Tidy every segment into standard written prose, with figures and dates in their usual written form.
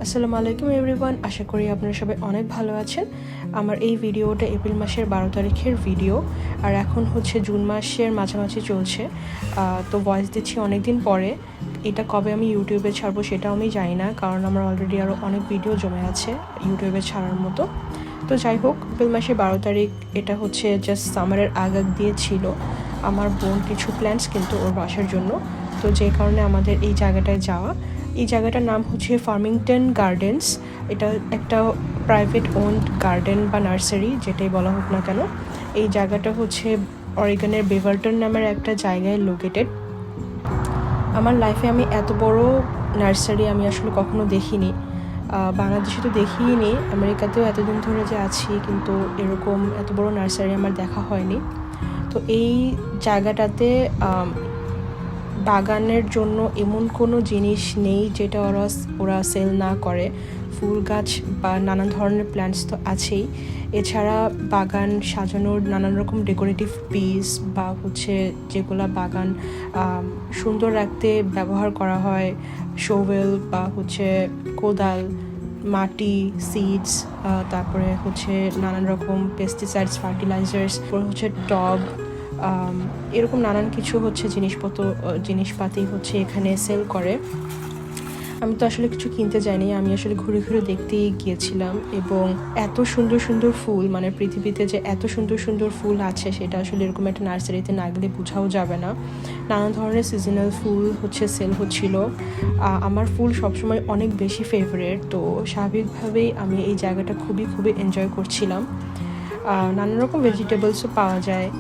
আসসালামু আলাইকুম এভরিওয়ান, আশা করি আপনারা সবাই অনেক ভালো আছেন। আমার এই ভিডিওটা এপ্রিল মাসের 12 তারিখের ভিডিও, আর এখন হচ্ছে জুন মাসের মাঝামাঝি চলছে। তো ভয়েস দিচ্ছি অনেক দিন পরে। এটা কবে আমি ইউটিউবে ছাড়বো সেটাও আমি জানি না, কারণ আমার অলরেডি আরও অনেক ভিডিও জমে আছে ইউটিউবে ছাড়ার মতো। তো যাই হোক, এপ্রিল মাসের 12 তারিখ এটা হচ্ছে জাস্ট সামারের আগ দিয়ে ছিল। আমার বোন কিছু প্ল্যান্স কিন্তু ওর বাসার জন্য, তো যে কারণে আমাদের এই জায়গাটায় যাওয়া। এই জায়গাটার নাম হচ্ছে ফার্মিংটন গার্ডেন্স। এটা একটা প্রাইভেট ওন্ড গার্ডেন বা নার্সারি, যেটাই বলা হোক না কেন। এই জায়গাটা হচ্ছে অরিগনের বেভারটন নামের একটা জায়গায় লোকেটেড। আমার লাইফে আমি এত বড় নার্সারি আমি আসলে কখনো দেখিনি। বাংলাদেশে তো দেখিনি, আমেরিকাতেও এতদিন ধরে যে আছি, কিন্তু এরকম এত বড় নার্সারি আমার দেখা হয়নি। তো এই জায়গাটাতে বাগানের জন্য এমন কোনো জিনিস নেই যেটা ওরা সেল না করে। ফুল গাছ বা নানান ধরনের প্ল্যান্টস তো আছেই, এছাড়া বাগান সাজানোর নানান রকম ডেকোরেটিভ পিস বা হচ্ছে যেগুলো বাগান সুন্দর রাখতে ব্যবহার করা হয়, শোভেল বা হচ্ছে কোদাল, মাটি, সিডস, তারপরে হচ্ছে নানান রকম পেস্টিসাইডস, ফার্টিলাইজার্স, হচ্ছে টব, এরকম নানান কিছু হচ্ছে জিনিসপাতি হচ্ছে এখানে সেল করে। আমি তো আসলে কিছু কিনতে যাইনি, আমি আসলে ঘুরে ঘুরে দেখতেই গিয়েছিলাম। এবং এত সুন্দর সুন্দর ফুল, মানে পৃথিবীতে যে এত সুন্দর সুন্দর ফুল আছে সেটা আসলে এরকম একটা নার্সারিতে না গেলে বোঝাও যাবে না। নানান ধরনের সিজনাল ফুল হচ্ছে সেল হচ্ছিল। আমার ফুল সবসময় অনেক বেশি ফেভারিট, তো স্বাভাবিকভাবেই আমি এই জায়গাটা খুবই খুবই এনজয় করছিলাম। নানান রকম ভেজিটেবলসও পাওয়া যায়,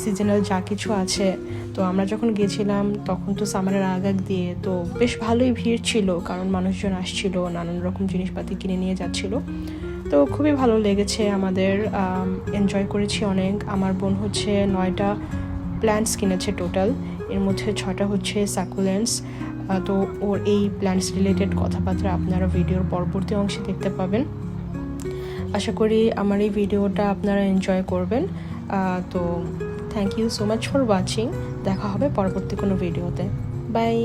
সিজনাল যা কিছু আছে। তো আমরা যখন গেছিলাম তখন তো সামারের আগ দিয়ে, তো বেশ ভালোই ভিড় ছিল, কারণ মানুষজন আসছিল, নানান রকম জিনিসপাতি কিনে নিয়ে যাচ্ছিল। তো খুবই ভালো লেগেছে আমাদের, এনজয় করেছি অনেক। আমার বোন হচ্ছে 9টা প্ল্যান্টস কিনেছে টোটাল, এর মধ্যে 6টা হচ্ছে সাকুলেন্টস। তো ওর এই প্ল্যান্টস রিলেটেড কথাবার্তা আপনারা ভিডিওর পরবর্তী অংশে দেখতে পাবেন। আশা করি আমার এই ভিডিওটা আপনারা এনজয় করবেন। তো thank you so much for watching. দেখা হবে পরবর্তী কোনো ভিডিওতে। Bye.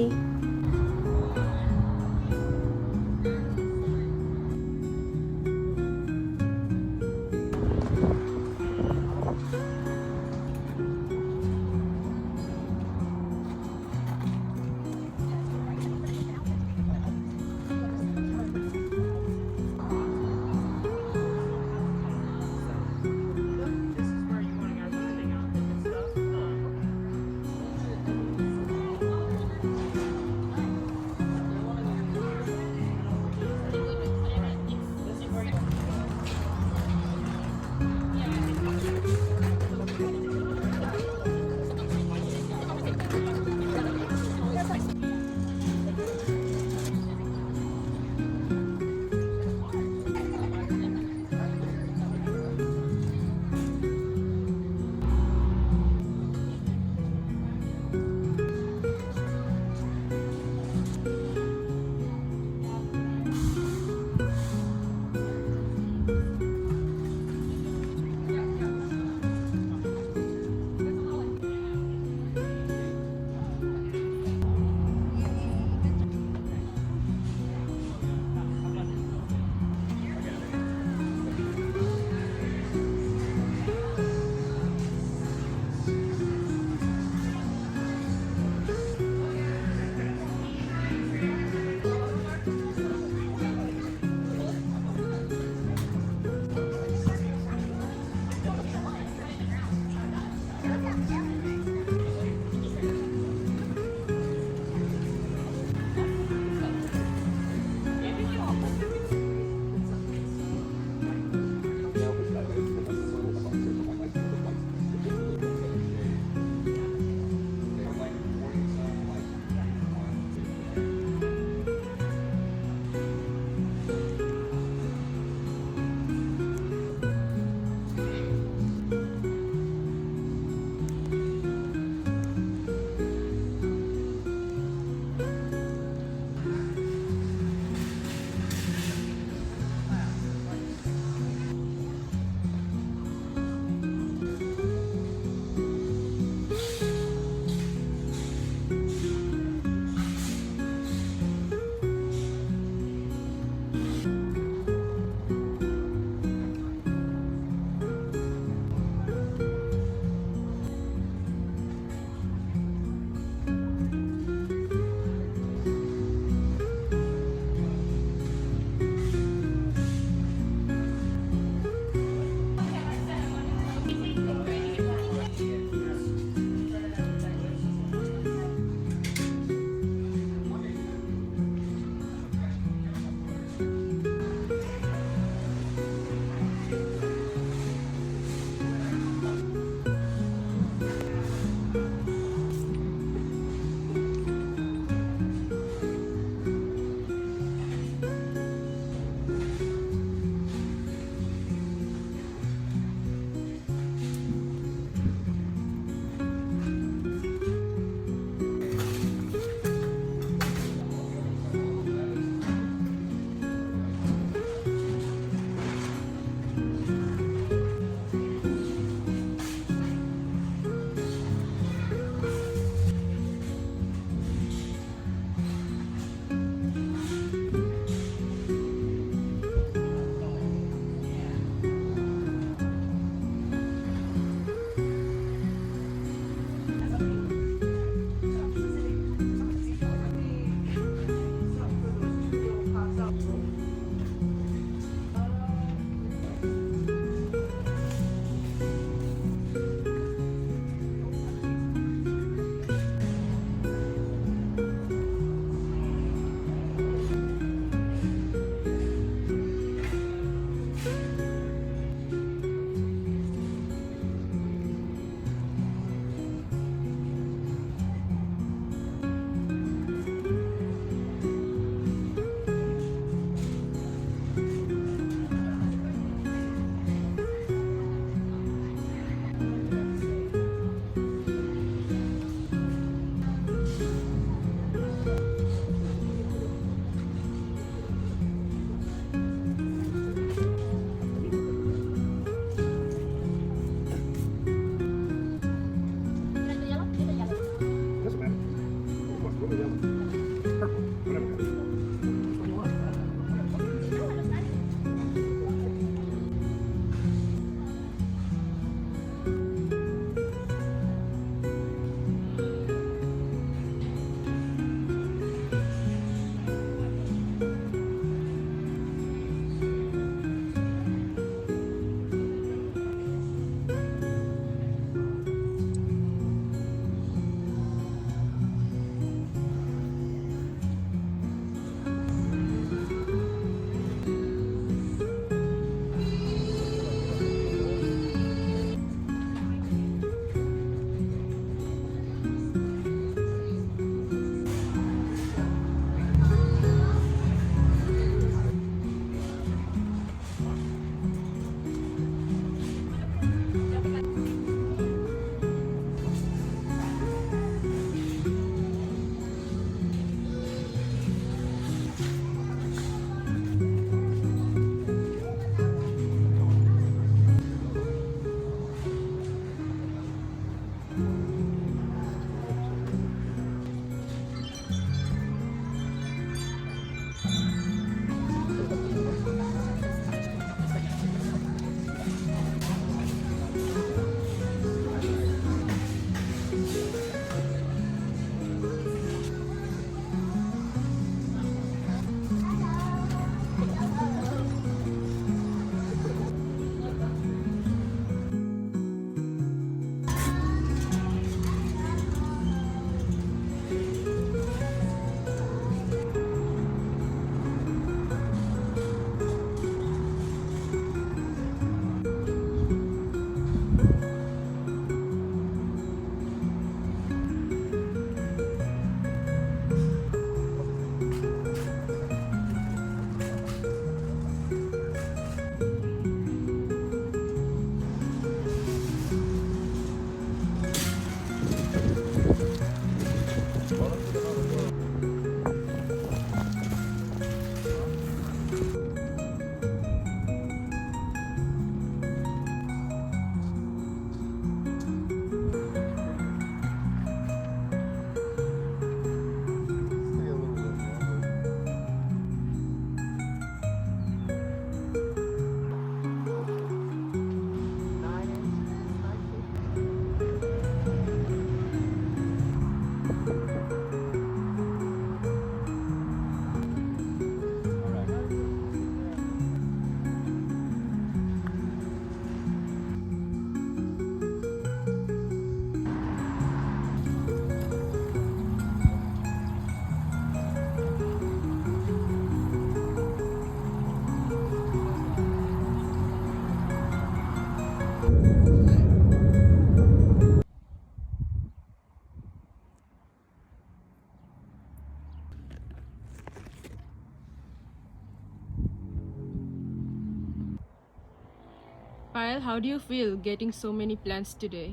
Payal, how do you feel getting so many plants today?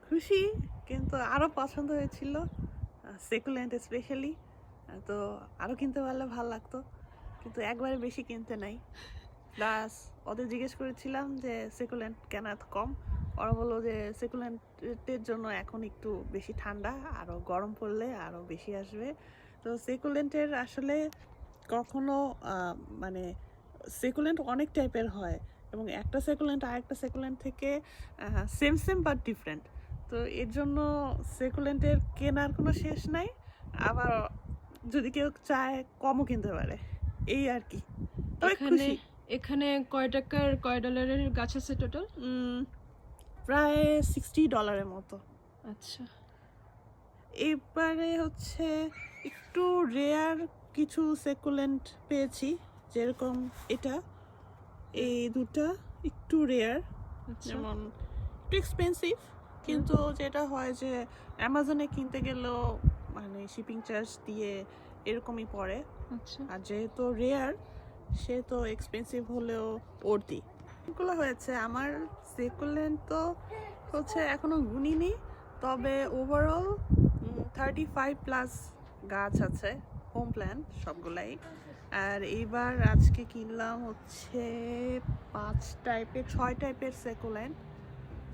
খুশি, কিন্তু আরও পছন্দ হয়েছিল সেকুলেন্ট স্পেশালি। তো আরও কিনতে পারলে ভালো লাগতো, কিন্তু একবারে বেশি কিনতে নাই। প্লাস ওদের জিজ্ঞেস করেছিলাম যে সেকুলেন্ট কেন এত কম। ওরা বললো যে সেকুলেন্টের জন্য এখন একটু বেশি ঠান্ডা, আরও গরম পড়লে আরও বেশি আসবে। তো সেকুলেন্টের আসলে কখনো মানে সেকুলেন্ট অনেক টাইপের হয়, এবং একটা সেকুলেন্ট আরেকটা সেকুলেন্ট থেকে সেম সেম বাট ডিফারেন্ট। তো এর জন্য সেকুলেন্টের কেনার কোনো শেষ নাই, আবার যদি কেউ চায় কমও কিনতে পারে, এই আর কি। তবে খুশি। এখানে কয় টাকার কয় ডলারের গাছ আছে টোটাল? প্রায় $60 মতো। আচ্ছা, এবারে হচ্ছে একটু রেয়ার কিছু সেকুলেন্ট পেয়েছি, যেরকম এটা, এই দুটা একটু রেয়ার, যেমন একটু এক্সপেন্সিভ, কিন্তু যেটা হয় যে অ্যামাজনে কিনতে গেলেও মানে শিপিং চার্জ দিয়ে এরকমই পড়ে। আচ্ছা, আর যেহেতু রেয়ার, সে তো এক্সপেন্সিভ হলেও ওর্থি। এগুলো হয়েছে আমার সেকুলেন্ট তো হচ্ছে এখনো গুনিনি, তবে ওভারঅল 35+ গাছ আছে, হোম প্ল্যান্ট সবগুলাই। আর এইবার আজকে কিনলাম হচ্ছে 6 টাইপের সেকুলেন্ট,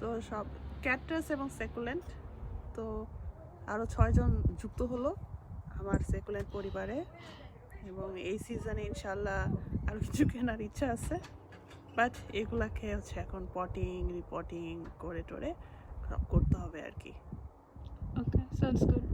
তো সব ক্যাকটাস এবং সেকুলেন্ট। তো আরও 6 জন যুক্ত হলো আমার সেকুলেন্ট পরিবারে, এবং এই সিজনে ইনশাল্লাহ আরও কিছু কেনার ইচ্ছা আছে। বাট এগুলাকে হচ্ছে এখন পটিং রিপোর্টিং করে টোরে সব করতে হবে আর কি। ওকে, সাউন্ডস গুড।